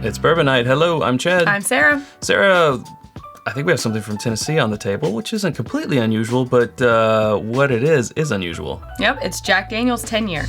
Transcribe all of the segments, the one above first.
It's Bourbon Night. Hello, I'm Chad. I'm Sarah. Sarah, I think we have something from Tennessee on the table, which isn't completely unusual, but what it is unusual. Yep, it's Jack Daniel's 10-year.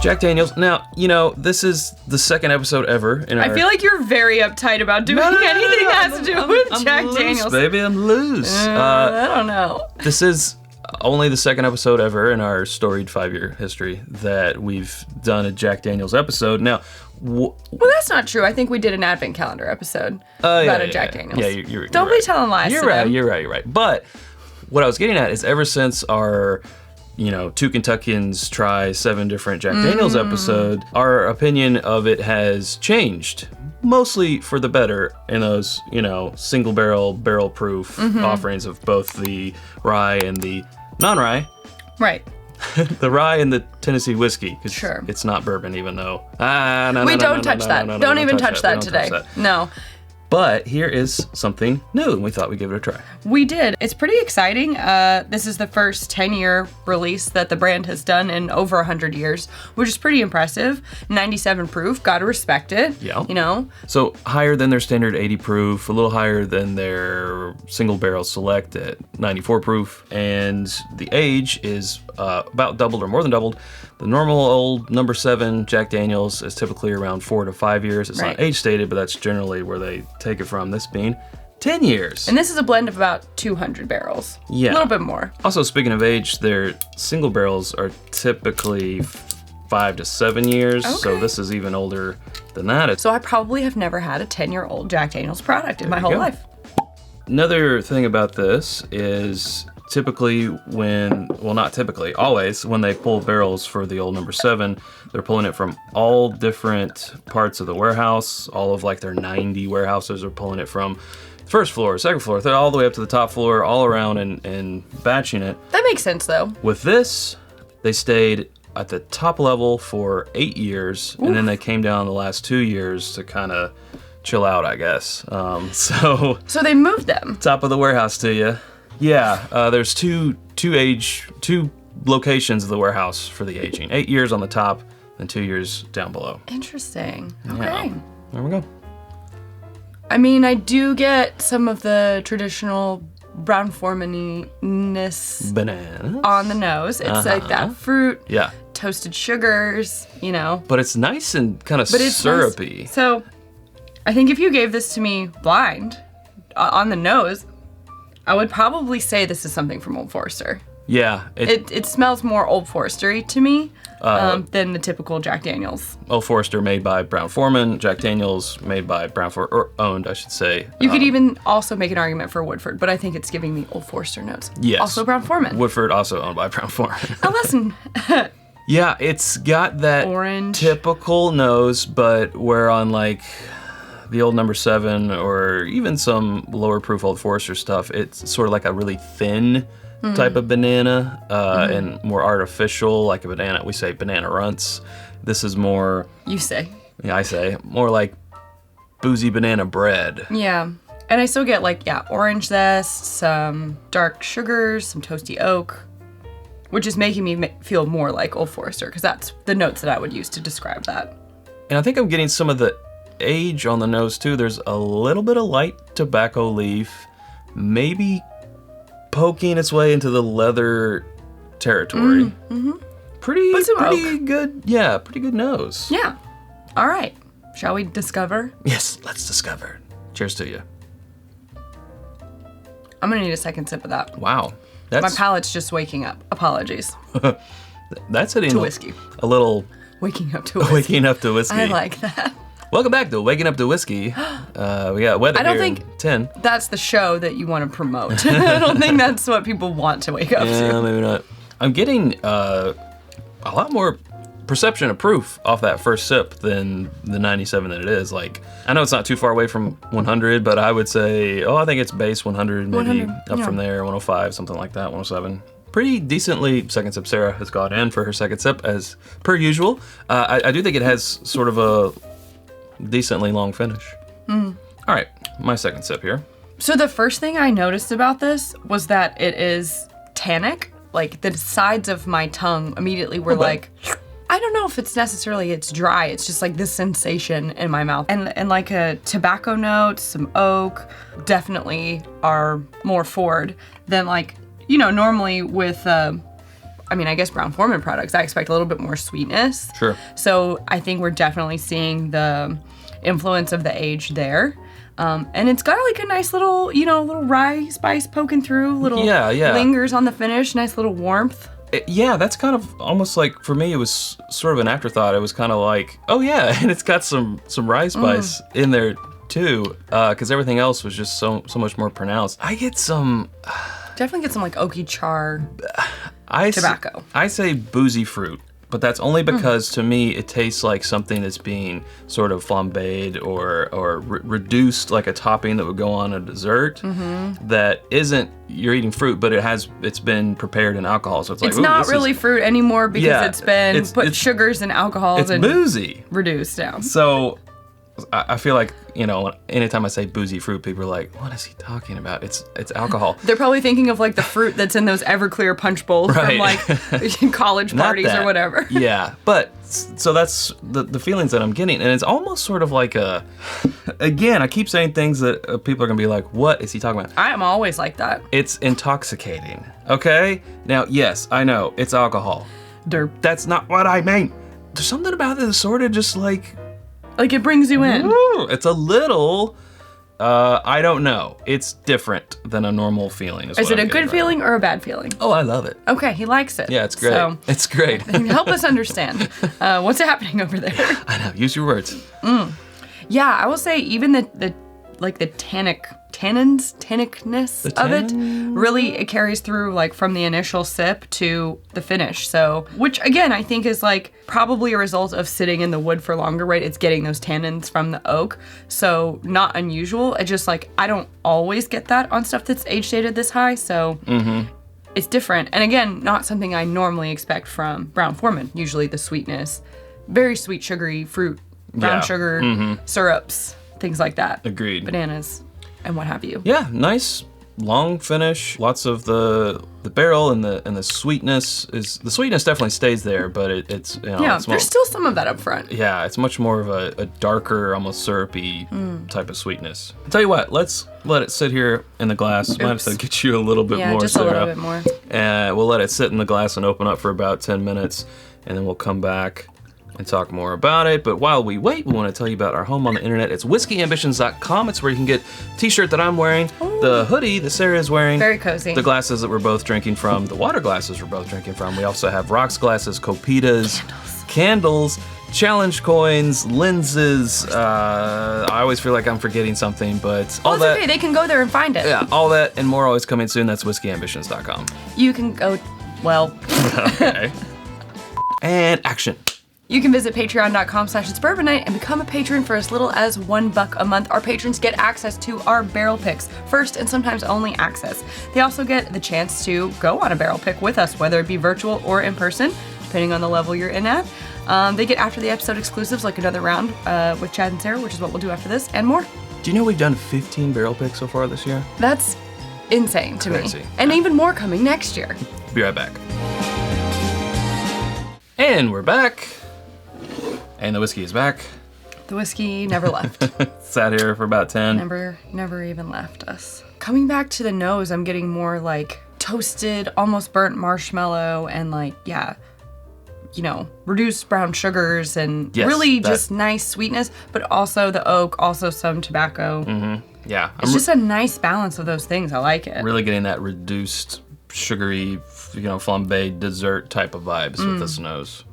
Jack Daniels. Now, you know, this is the second episode ever in our... I feel like you're very uptight about doing anything that has to do with Jack Daniels. Baby, I'm loose. I don't know. This is only the second episode ever in our storied 5-year history that we've done a Jack Daniels episode. Now, well, that's not true. I think we did an Advent Calendar episode about a Jack Daniels. Yeah, you're Don't right. be telling lies You're to right, them. you're right. But what I was getting at is ever since our... Two Kentuckians try 7 different Jack Daniels episode, our opinion of it has changed. Mostly for the better in those, single barrel proof offerings of both the rye and the non-rye. Right. The rye and the Tennessee whiskey. Sure. It's not bourbon even though. We don't touch that. Don't even touch that today. No. But here is something new, and we thought we'd give it a try. We did. It's pretty exciting. This is the first 10-year release that the brand has done in over 100 years, which is pretty impressive. 97 proof, gotta respect it. Yeah. So higher than their standard 80 proof, a little higher than their single barrel select at 94 proof, and the age is about doubled or more than doubled. The normal old number 7 Jack Daniels is typically around 4 to 5 years. It's not age stated, but that's generally where they take it from, this being 10 years. And this is a blend of about 200 barrels. Yeah. A little bit more. Also, speaking of age, their single barrels are typically 5 to 7 years. Okay. So this is even older than that. So I probably have never had a 10-year-old Jack Daniels product in my whole life. Another thing about this is typically always when they pull barrels for the old number 7, they're pulling it from all different parts of the warehouse. All of like their 90 warehouses are pulling it from first floor, second floor, all the way up to the top floor, all around and batching it. That makes sense though. With this, they stayed at the top level for 8 years, and then they came down the last 2 years to kind of chill out, I guess. So they moved them. Top of the warehouse to you. Yeah, there's two locations of the warehouse for the aging. 8 years on the top and 2 years down below. Interesting. Okay. Yeah. There we go. I mean, I do get some of the traditional Brown-Forman-ness Bananas on the nose. It's like that fruit, toasted sugars, But it's nice and kind of syrupy. Nice. So I think if you gave this to me blind on the nose, I would probably say this is something from Old Forester. Yeah. It smells more Old Forester-y to me than the typical Jack Daniels. Old Forester made by Brown-Forman, Jack Daniels made by Brown-Forman, or owned, I should say. You could even also make an argument for Woodford, but I think it's giving me Old Forester notes. Yes. Also Brown-Forman. Woodford, also owned by Brown-Forman. Oh, listen. Yeah, it's got that orange typical nose, but where on like the old number 7 or even some lower proof Old Forester stuff, it's sort of like a really thin type of banana and more artificial, like a banana. We say banana runts. This is more... You say. Yeah, I say. More like boozy banana bread. Yeah. And I still get orange zest, some dark sugars, some toasty oak, which is making me feel more like Old Forester, because that's the notes that I would use to describe that. And I think I'm getting some of the age on the nose too. There's a little bit of light tobacco leaf, maybe poking its way into the leather territory. Mm-hmm. Pretty oak. good. Yeah, pretty good nose. Yeah. All right. Shall we discover? Yes, let's discover. Cheers to you. I'm gonna need a second sip of that. Wow. My palate's just waking up. Apologies. That's hitting to whiskey. A little waking up to whiskey. Waking up to whiskey. I like that. Welcome back to Waking Up to Whiskey. We got weather here in 10. That's the show that you want to promote. I don't think that's what people want to wake up to. Yeah, maybe not. I'm getting a lot more perception of proof off that first sip than the 97 that it is. Like, I know it's not too far away from 100, but I would say, I think it's base 100, maybe up from there, 105, something like that, 107. Pretty decently, second sip Sarah has got in for her second sip, as per usual. I do think it has sort of a decently long finish. All right, my second sip here. So the first thing I noticed about this was that it is tannic. like the sides of my tongue immediately were like, I don't know if it's dry. It's just like this sensation in my mouth. And like a tobacco note, some oak definitely are more forward than like, normally with, I guess Brown-Forman products, I expect a little bit more sweetness. Sure. So I think we're definitely seeing the influence of the age there. And it's got like a nice little, little rye spice poking through, little lingers on the finish, nice little warmth. That's kind of almost like, for me, it was sort of an afterthought. It was kind of like, oh yeah, and it's got some rye spice in there too, because everything else was just so much more pronounced. I get some... Definitely get some like oaky char tobacco. I say boozy fruit. But that's only because to me it tastes like something that's being sort of flambéed or reduced, like a topping that would go on a dessert that isn't, you're eating fruit, but it's been prepared in alcohol. So it's not really fruit anymore because it's been put sugars and alcohols and boozy. Reduced down. So I feel like, anytime I say boozy fruit, people are like, what is he talking about? It's alcohol. They're probably thinking of like the fruit that's in those Everclear punch bowls from like college parties or whatever. Yeah, but so that's the feelings that I'm getting. And it's almost sort of like again, I keep saying things that people are going to be like, what is he talking about? I am always like that. It's intoxicating, okay? Now, yes, I know, it's alcohol. Derp. That's not what I mean. There's something about it that's sort of just like... Like it brings you in. It's a little, I don't know. It's different than a normal feeling. Is it a good feeling or a bad feeling? Oh, I love it. Okay, he likes it. Yeah, it's great. So, it's great. Help us understand. What's happening over there? I know, use your words. Yeah, I will say even the tannicness of it, really it carries through like from the initial sip to the finish. So, which again, I think is like probably a result of sitting in the wood for longer, right? It's getting those tannins from the oak. So not unusual. It's just like, I don't always get that on stuff that's age dated this high. So it's different. And again, not something I normally expect from Brown-Forman. Usually the sweetness, very sweet, sugary fruit, brown sugar, syrups, things like that. Agreed. Bananas and what have you. Yeah, nice long finish. Lots of the barrel and the sweetness definitely stays there, but it's it's there's still some of that up front. Yeah, it's much more of a darker, almost syrupy type of sweetness. I'll tell you what, let's let it sit here in the glass. Might have to get you a little bit more, just Sarah. a little bit more. And we'll let it sit in the glass and open up for about 10 minutes, and then we'll come back and talk more about it. But while we wait, we want to tell you about our home on the internet. It's whiskyambitions.com. It's where you can get the t-shirt that I'm wearing, the hoodie that Sarah is wearing, very cozy, the glasses that we're both drinking from, the water glasses we're both drinking from. We also have rocks glasses, copitas, candles, challenge coins, lenses. I always feel like I'm forgetting something, but all that. Okay. They can go there and find it. Yeah, all that and more always coming soon. That's whiskyambitions.com. You can go, Okay. And action. You can visit patreon.com/itsbourbonnight and become a patron for as little as $1 a month. Our patrons get access to our barrel picks, first and sometimes only access. They also get the chance to go on a barrel pick with us, whether it be virtual or in person, depending on the level you're in at. They get after the episode exclusives like another round with Chad and Sarah, which is what we'll do after this, and more. Do you know we've done 15 barrel picks so far this year? That's insane to Crazy. me. And even more coming next year. Be right back. And we're back. And the whiskey is back. The whiskey never left. Sat here for about 10. Never even left us. Coming back to the nose, I'm getting more like toasted, almost burnt marshmallow and like, reduced brown sugars and just nice sweetness, but also the oak, also some tobacco. Yeah. It's just a nice balance of those things. I like it. Really getting that reduced, sugary, flambé dessert type of vibes with this nose.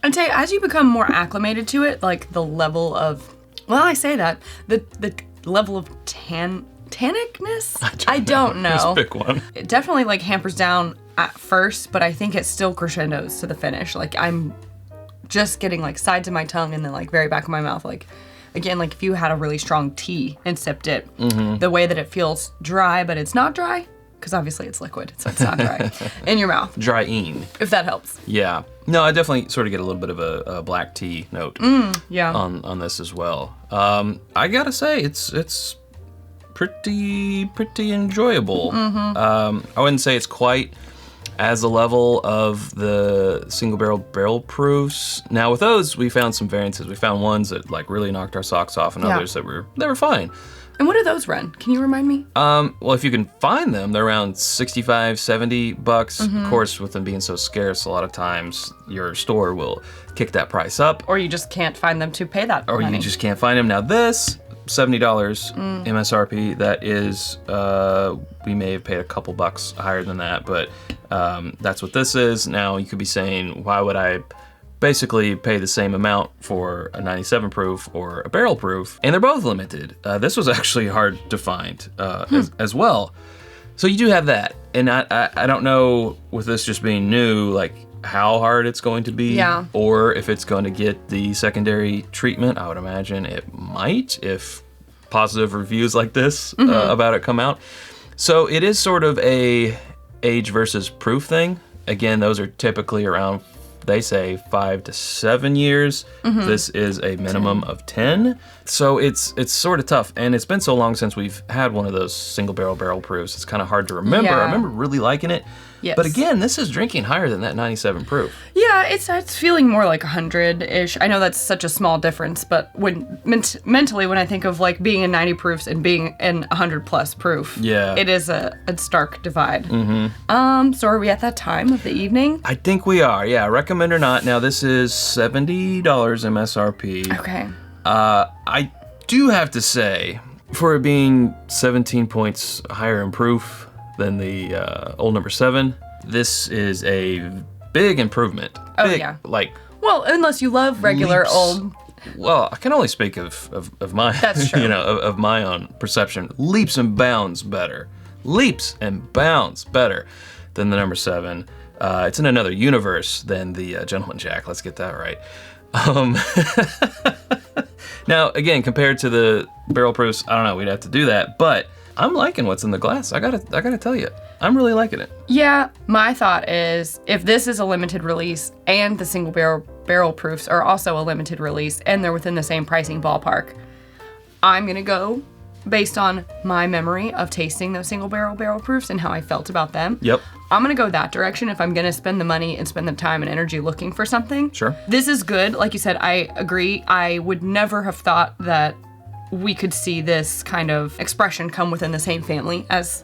I'd say as you become more acclimated to it, like the level of, the level of tannicness? I don't know. Just pick one. It definitely like hampers down at first, but I think it still crescendos to the finish. Like I'm just getting like sides of my tongue and then like very back of my mouth. Like again, like if you had a really strong tea and sipped it, the way that it feels dry, but it's not dry, because obviously it's liquid, so it's not dry in your mouth. Drying. If that helps. Yeah. No, I definitely sort of get a little bit of a black tea note yeah. on this as well. I gotta say, it's pretty enjoyable. I wouldn't say it's quite as the level of the single barrel proofs. Now with those, we found some variances. We found ones that like really knocked our socks off, and others that were fine. And what do those run? Can you remind me? Well, if you can find them, they're around $65, $70. Of course, with them being so scarce, a lot of times your store will kick that price up. Or you just can't find them to pay that money. Or you just can't find them. Now this, $70 MSRP, that is, we may have paid a couple bucks higher than that, but that's what this is. Now you could be saying, why would I basically pay the same amount for a 97 proof or a barrel proof? And they're both limited. This was actually hard to find as well. So you do have that. And I don't know, with this just being new, like how hard it's going to be, or if it's going to get the secondary treatment. I would imagine it might, if positive reviews like this about it come out. So it is sort of a age versus proof thing. Again, those are typically around, they say 5 to 7 years. This is a minimum of 10. So it's sort of tough. And it's been so long since we've had one of those single barrel proofs. It's kind of hard to remember. I remember really liking it. Yes. But again, this is drinking higher than that 97 proof. Yeah, it's feeling more like 100-ish. I know that's such a small difference, but when mentally, when I think of like being in 90 proofs and being in 100 plus proof, it is a stark divide. So are we at that time of the evening? I think we are. Yeah, recommend or not. Now this is $70 MSRP. Okay. I do have to say, for it being 17 points higher in proof than the old number 7, this is a big improvement. Big, like, well, unless you love regular old. Well, I can only speak of my, that's true. of my own perception. Leaps and bounds better. Leaps and bounds better than the number 7. It's in another universe than the Gentleman Jack. Let's get that right. Now, again, compared to the barrel proofs, I don't know, we'd have to do that, but I'm liking what's in the glass. I gotta tell you, I'm really liking it. Yeah, my thought is, if this is a limited release and the single barrel proofs are also a limited release and they're within the same pricing ballpark, I'm gonna go based on my memory of tasting those single barrel proofs and how I felt about them. Yep. I'm gonna go that direction if I'm gonna spend the money and spend the time and energy looking for something. Sure. This is good. Like you said, I agree. I would never have thought that we could see this kind of expression come within the same family as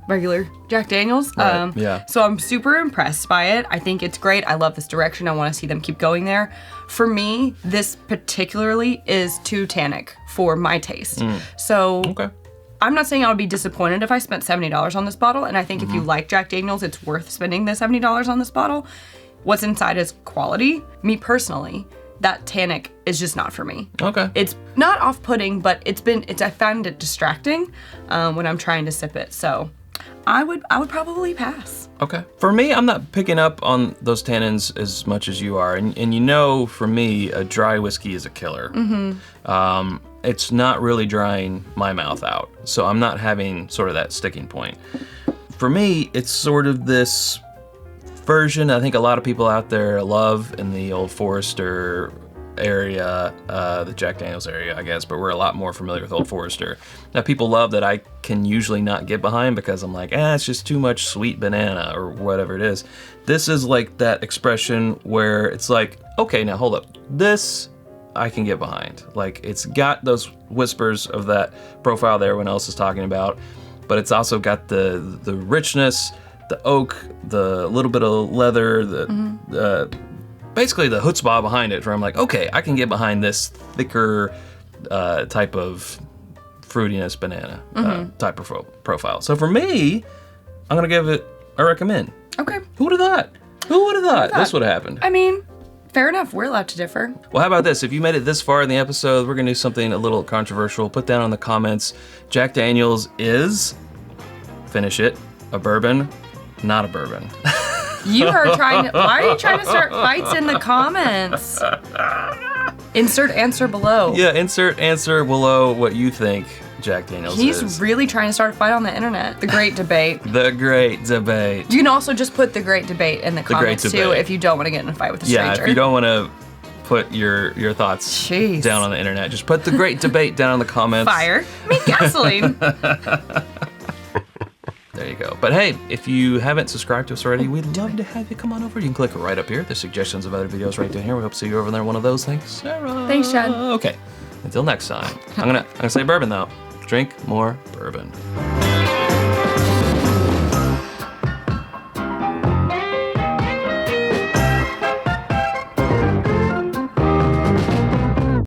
regular Jack Daniels. Right, So I'm super impressed by it. I think it's great. I love this direction. I want to see them keep going there. For me, this particularly is too tannic for my taste. So I'm not saying I would be disappointed if I spent $70 on this bottle. And I think if you like Jack Daniels, it's worth spending the $70 on this bottle. What's inside is quality. Me personally, that tannic is just not for me. Okay. It's not off-putting, but I found it distracting when I'm trying to sip it. So I would probably pass. Okay. For me, I'm not picking up on those tannins as much as you are. And you know, for me, a dry whiskey is a killer. It's not really drying my mouth out. So I'm not having sort of that sticking point. For me, it's sort of this version I think a lot of people out there love in the Old Forester area, the Jack Daniels area, I guess, but we're a lot more familiar with Old Forester. Now, people love that I can usually not get behind because I'm like, it's just too much sweet banana or whatever it is. This is like that expression where it's like, okay, now hold up. This I can get behind. Like, it's got those whispers of that profile that everyone else is talking about, but it's also got the richness, the oak, the little bit of leather, basically the chutzpah behind it, where I'm like, okay, I can get behind this thicker type of fruitiness banana type of profile. So for me, I'm gonna give it a recommend. Okay. Who would have thought? Who would have thought this would have happened? I mean, fair enough. We're allowed to differ. Well, how about this? If you made it this far in the episode, we're gonna do something a little controversial. Put down in the comments, Jack Daniels is, finish it, a bourbon, not a bourbon. You are trying to, why are you trying to start fights in the comments? Insert answer below. Yeah, insert answer below what you think Jack Daniels is. He's really trying to start a fight on the internet. The Great Debate. The Great Debate. You can also just put the Great Debate in the comments too if you don't want to get in a fight with a stranger. Yeah, if you don't want to put your thoughts Jeez. down on the internet. Just put the great debate down in the comments. Fire. Make gasoline. There you go. But hey, if you haven't subscribed to us already, we'd love to have you come on over. You can click right up here. There's suggestions of other videos right down here. We hope to see you over there one of those. Thanks, Sarah. Thanks, Chad. Okay. Until next time. I'm gonna say bourbon though. Drink more bourbon.